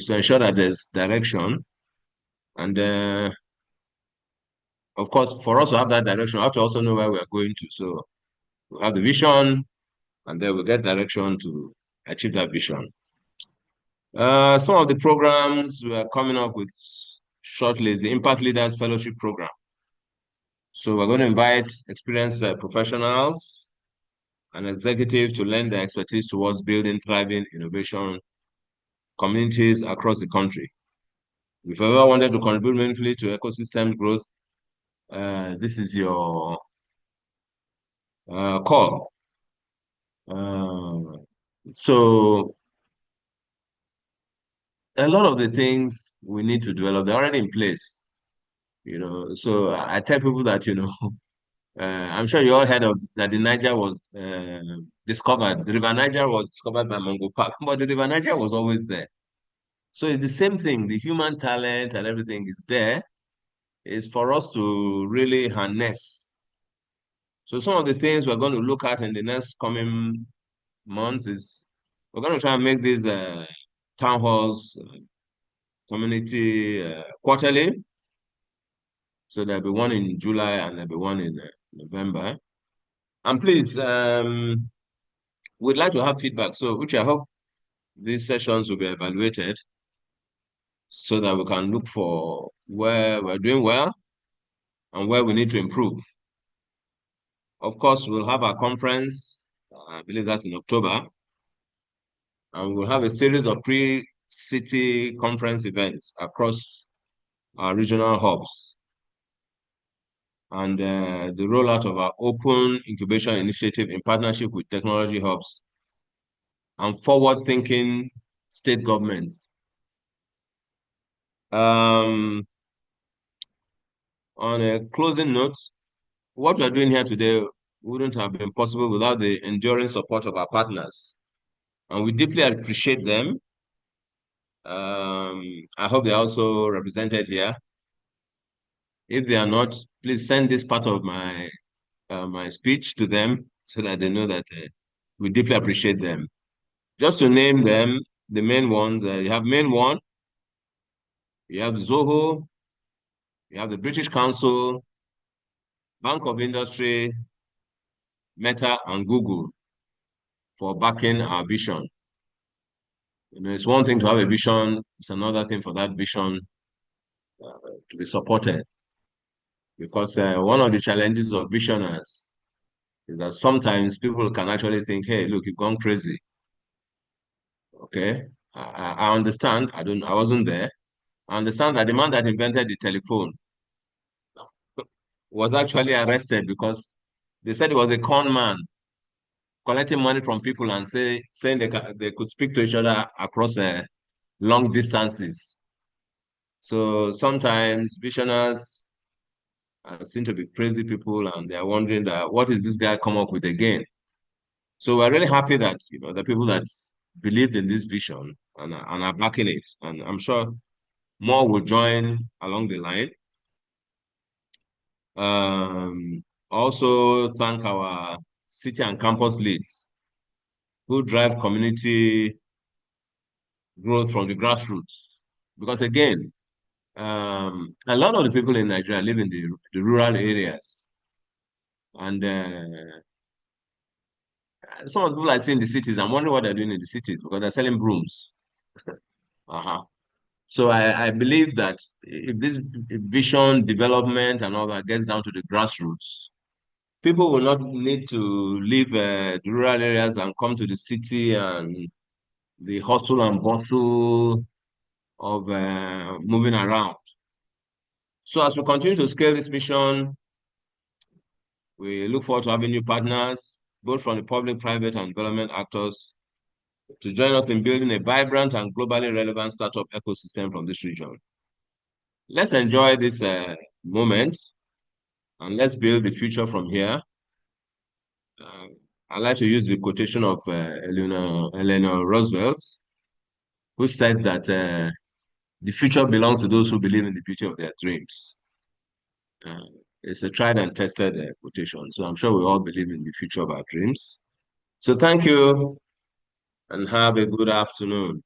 to ensure that there's direction. And of course, for us to have that direction, we have to also know where we are going to. So we have the vision, and then we get direction to achieve that vision. Some of the programs we are coming up with shortly is the Impact Leaders Fellowship Program. So we're going to invite experienced professionals and executives to lend their expertise towards building thriving innovation communities across the country. If you ever wanted to contribute meaningfully to ecosystem growth, this is your call. So a lot of the things we need to develop, they're already in place. So I tell people that, I'm sure you all heard of that the Niger was discovered. The River Niger was discovered by Mungo Park, but the River Niger was always there. So it's the same thing. The human talent and everything is there. It's for us to really harness. So some of the things we're going to look at in the next coming months is we're going to try and make these town halls community quarterly. So there'll be one in July and there'll be one in November. And please, we'd like to have feedback. So, which I hope these sessions will be evaluated so that we can look for where we're doing well and where we need to improve. Of course, we'll have our conference. I believe that's in October. And we'll have a series of pre-city conference events across our regional hubs. And the rollout of our open incubation initiative in partnership with technology hubs and forward-thinking state governments. On a closing note, what we're doing here today wouldn't have been possible without the enduring support of our partners. And we deeply appreciate them. I hope they're also represented here. If they are not, please send this part of my my speech to them so that they know that we deeply appreciate them. Just to name them, the main ones, you have Main One, you have Zoho, you have the British Council, Bank of Industry, Meta, and Google for backing our vision. It's one thing to have a vision, it's another thing for that vision to be supported. Because one of the challenges of visionaries is that sometimes people can actually think, hey, look, you've gone crazy. Okay, I understand. I wasn't there. I understand that the man that invented the telephone was actually arrested because they said he was a con man collecting money from people and saying they could speak to each other across long distances. So sometimes visionaries seem to be crazy people, and they are wondering that what is this guy come up with again? So we're really happy that the people that believed in this vision and are backing it, and I'm sure more will join along the line. Also thank our city and campus leads who drive community growth from the grassroots. Because again, a lot of the people in Nigeria live in the rural areas. And some of the people I see in the cities, I'm wondering what they're doing in the cities because they're selling brooms. So I believe that if this vision development and all that gets down to the grassroots, people will not need to leave the rural areas and come to the city and the hustle and bustle of moving around. So as we continue to scale this mission, we look forward to having new partners, both from the public, private, and development actors, to join us in building a vibrant and globally relevant startup ecosystem from this region. Let's enjoy this moment and let's build the future from here. I like to use the quotation of Eleanor Roosevelt, who said that the future belongs to those who believe in the beauty of their dreams. It's a tried and tested quotation, so I'm sure we all believe in the future of our dreams. So thank you and have a good afternoon.